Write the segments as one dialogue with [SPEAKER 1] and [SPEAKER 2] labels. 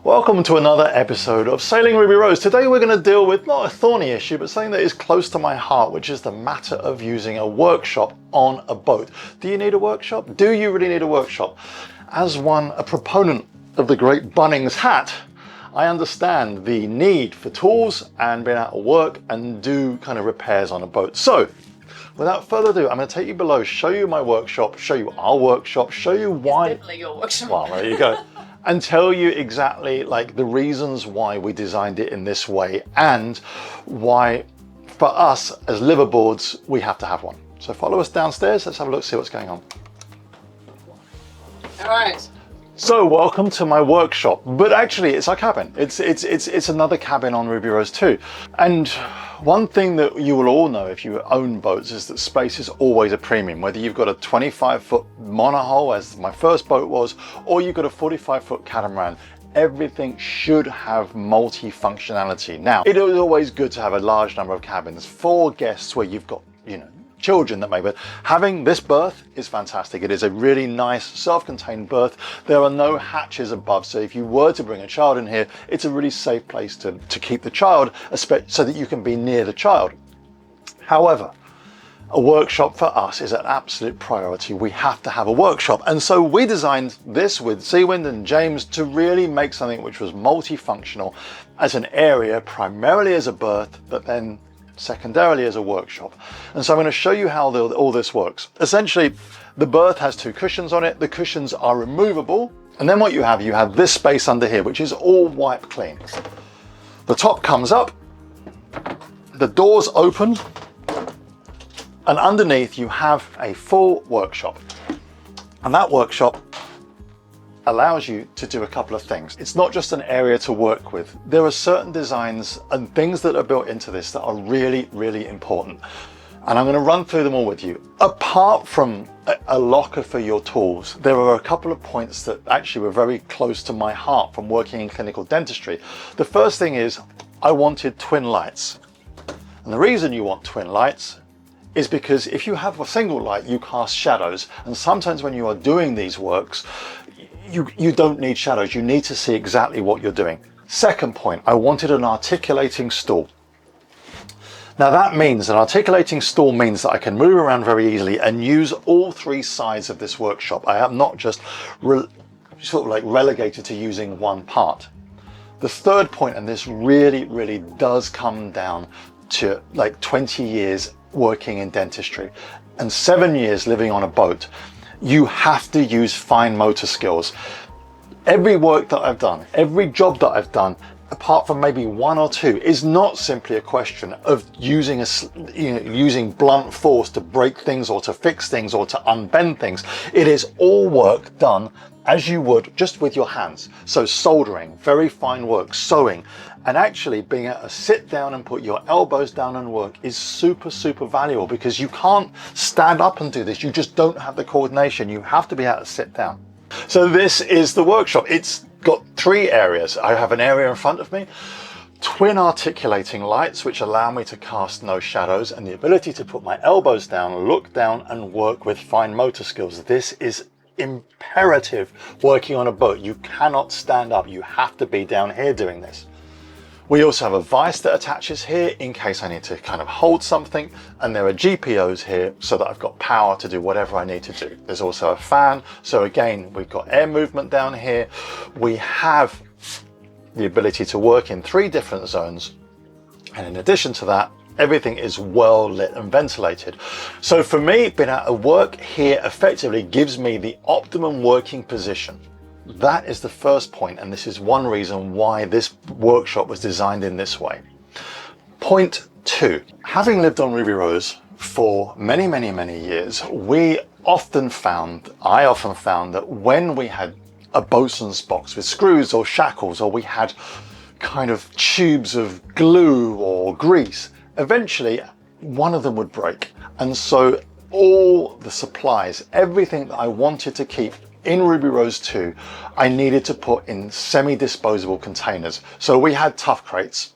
[SPEAKER 1] Welcome to another episode of Sailing Ruby Rose. Today we're going to deal with not a thorny issue, but something that is close to my heart, which is the matter of using a workshop on a boat. Do you need a workshop? Do you really need a workshop? As a proponent of the great Bunnings hat, I understand the need for tools and being able to work and do kind of repairs on a boat. So, without further ado, I'm going to take you below, show you my workshop, show you our workshop, show you why...
[SPEAKER 2] It's definitely your workshop.
[SPEAKER 1] Well, there you go. And tell you exactly like the reasons why we designed it in this way and why for us as liveaboards, we have to have one. So follow us downstairs. Let's have a look, see what's going on.
[SPEAKER 2] All right.
[SPEAKER 1] So welcome to my workshop, but actually it's our cabin. It's another cabin on Ruby Rose 2. And one thing that you will all know if you own boats is that space is always a premium, whether you've got a 25-foot monohull, as my first boat was, or you've got a 45-foot catamaran. Everything should have multi-functionality. Now, it is always good to have a large number of cabins for guests where you've got, children that may, but having this berth is fantastic. It is a really nice self-contained berth. There are no hatches above, so if you were to bring a child in here, it's a really safe place to keep the child, so that you can be near the child. However, a workshop for us is an absolute priority. We have to have a workshop, and so we designed this with Seawind and James to really make something which was multifunctional as an area, primarily as a berth, but then secondarily as a workshop. And so I'm going to show you how all this works. Essentially, the berth has two cushions on it. The cushions are removable. And then what you have this space under here, which is all wiped clean. The top comes up, the doors open, and underneath you have a full workshop. And that workshop allows you to do a couple of things. It's not just an area to work with. There are certain designs and things that are built into this that are really, really important. And I'm going to run through them all with you. Apart from a locker for your tools, there are a couple of points that actually were very close to my heart from working in clinical dentistry. The first thing is I wanted twin lights. And the reason you want twin lights is because if you have a single light, you cast shadows. And sometimes when you are doing these works, you don't need shadows. You need to see exactly what you're doing. Second point, I wanted an articulating stool. Now that means an articulating stool means that I can move around very easily and use all three sides of this workshop. I am not just relegated to using one part. The third point, and this really, really does come down to like 20 years working in dentistry and 7 years living on a boat. You have to use fine motor skills. Every work that I've done, every job that I've done, apart from maybe one or two, is not simply a question of using using blunt force to break things or to fix things or to unbend things. It is all work done as you would just with your hands. So soldering, very fine work, sewing, and actually being able to sit down and put your elbows down and work is super, super valuable, because you can't stand up and do this. You just don't have the coordination. You have to be able to sit down. So this is the workshop. It's got three areas. I have an area in front of me, twin articulating lights, which allow me to cast no shadows, and the ability to put my elbows down, look down, and work with fine motor skills. This is imperative working on a boat. You cannot stand up. You have to be down here doing this. We also have a vise that attaches here in case I need to kind of hold something, and there are GPOs here so that I've got power to do whatever I need to do. There's also a fan, so again, we've got air movement down here. We have the ability to work in 3 different zones, and in addition to that, everything is well lit and ventilated. So for me, being able to work here effectively gives me the optimum working position. That is the first point, and this is one reason why this workshop was designed in this way. Point 2, having lived on Ruby Rose for many, many, many years, I often found that when we had a bosun's box with screws or shackles, or we had kind of tubes of glue or grease, eventually one of them would break. And so all the supplies, everything that I wanted to keep in Ruby Rose 2, I needed to put in semi-disposable containers. So we had tough crates,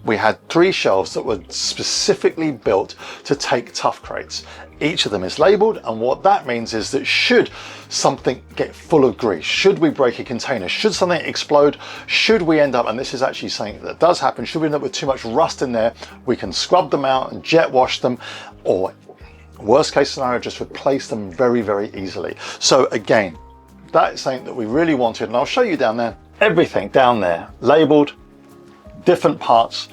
[SPEAKER 1] We had 3 shelves that were specifically built to take tough crates. Each of them is labeled, and what that means is that should something get full of grease, should we break a container, should something explode, should we end up, and this is actually something that does happen, should we end up with too much rust in there, we can scrub them out and jet wash them, or worst case scenario, just replace them very, very easily. So again, that is something that we really wanted, and I'll show you down there, everything down there labeled, different parts,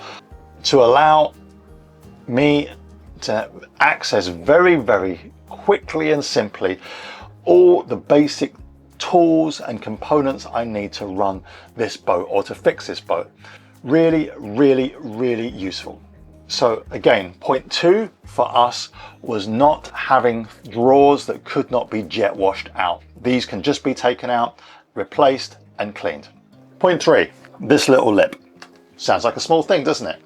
[SPEAKER 1] to allow me to access very, very quickly and simply all the basic tools and components I need to run this boat or to fix this boat. Really, really, really useful. So again, point 2 for us was not having drawers that could not be jet washed out. These can just be taken out, replaced and cleaned. Point 3, this little lip. Sounds like a small thing, doesn't it?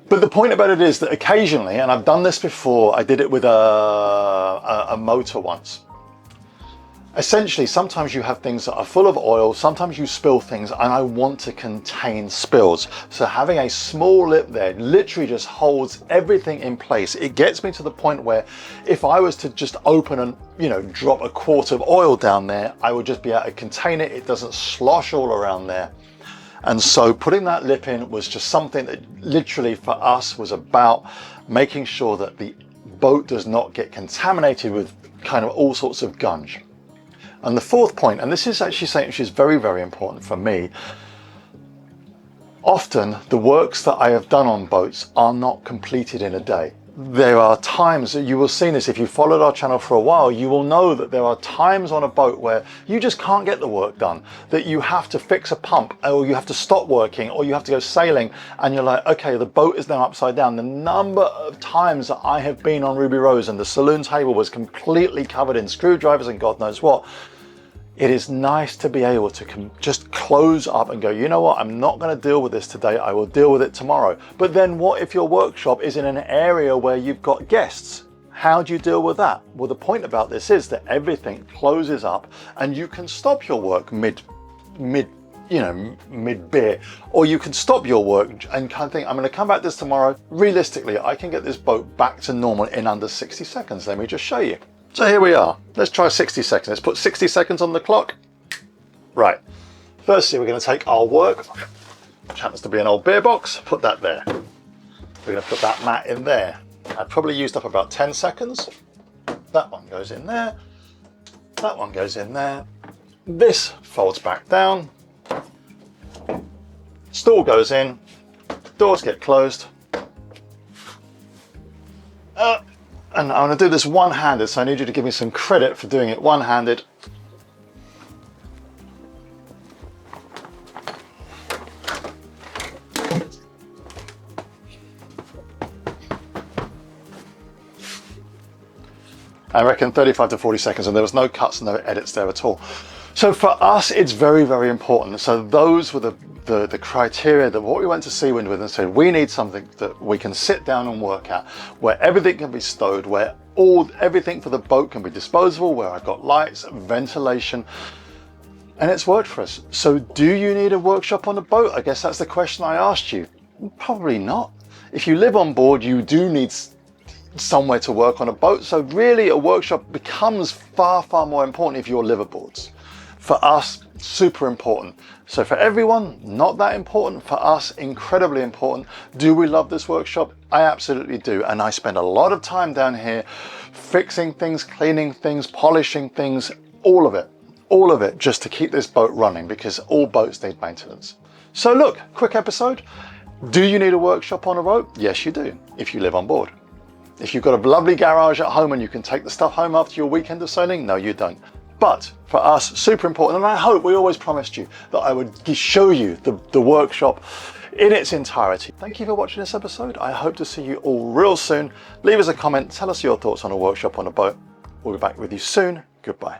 [SPEAKER 1] But the point about it is that occasionally, and I've done this before, I did it with a motor once. Essentially, sometimes you have things that are full of oil, sometimes you spill things, and I want to contain spills. So having a small lip there literally just holds everything in place. It gets me to the point where if I was to just open and, you know, drop a quart of oil down there, I would just be able to contain it. It doesn't slosh all around there. And so putting that lip in was just something that literally for us was about making sure that the boat does not get contaminated with kind of all sorts of gunge. And the 4th point, and this is actually something which is very, very important for me, often the works that I have done on boats are not completed in a day. There are times that you will see this, if you followed our channel for a while, you will know that there are times on a boat where you just can't get the work done, that you have to fix a pump, or you have to stop working, or you have to go sailing, and you're like, okay, the boat is now upside down. The number of times that I have been on Ruby Rose and the saloon table was completely covered in screwdrivers and God knows what, it is nice to be able to just close up and go, you know what, I'm not going to deal with this today, I will deal with it tomorrow. But then what if your workshop is in an area where you've got guests? How do you deal with that? Well, the point about this is that everything closes up and you can stop your work mid beer, or you can stop your work and kind of think, I'm going to come back this tomorrow. Realistically, I can get this boat back to normal in under 60 seconds. Let me just show you. So here we are. Let's try 60 seconds. Let's put 60 seconds on the clock. Right. Firstly, we're going to take our work, which happens to be an old beer box, put that there. We're going to put that mat in there. I probably used up about 10 seconds. That one goes in there. That one goes in there. This folds back down. Stool goes in. Doors get closed. And I'm going to do this one-handed, so I need you to give me some credit for doing it one-handed. I reckon 35 to 40 seconds, and there was no cuts and no edits there at all. So for us, it's very, very important. So those were the criteria that what we went to Seawind with and said, we need something that we can sit down and work at, where everything can be stowed, where everything for the boat can be disposable, where I've got lights, ventilation, and it's worked for us. So do you need a workshop on a boat? I guess that's the question I asked you. Probably not. If you live on board, you do need somewhere to work on a boat. So really a workshop becomes far, far more important if you're liveaboards. For us, super important. So for everyone, not that important. For us, incredibly important. Do we love this workshop? I absolutely do. And I spend a lot of time down here fixing things, cleaning things, polishing things, all of it, just to keep this boat running, because all boats need maintenance. So look, quick episode. Do you need a workshop on a boat? Yes, you do, if you live on board. If you've got a lovely garage at home and you can take the stuff home after your weekend of sailing, no, you don't. But for us, super important, and I hope we always promised you that I would show you the workshop in its entirety. Thank you for watching this episode. I hope to see you all real soon. Leave us a comment, tell us your thoughts on a workshop on a boat. We'll be back with you soon. Goodbye.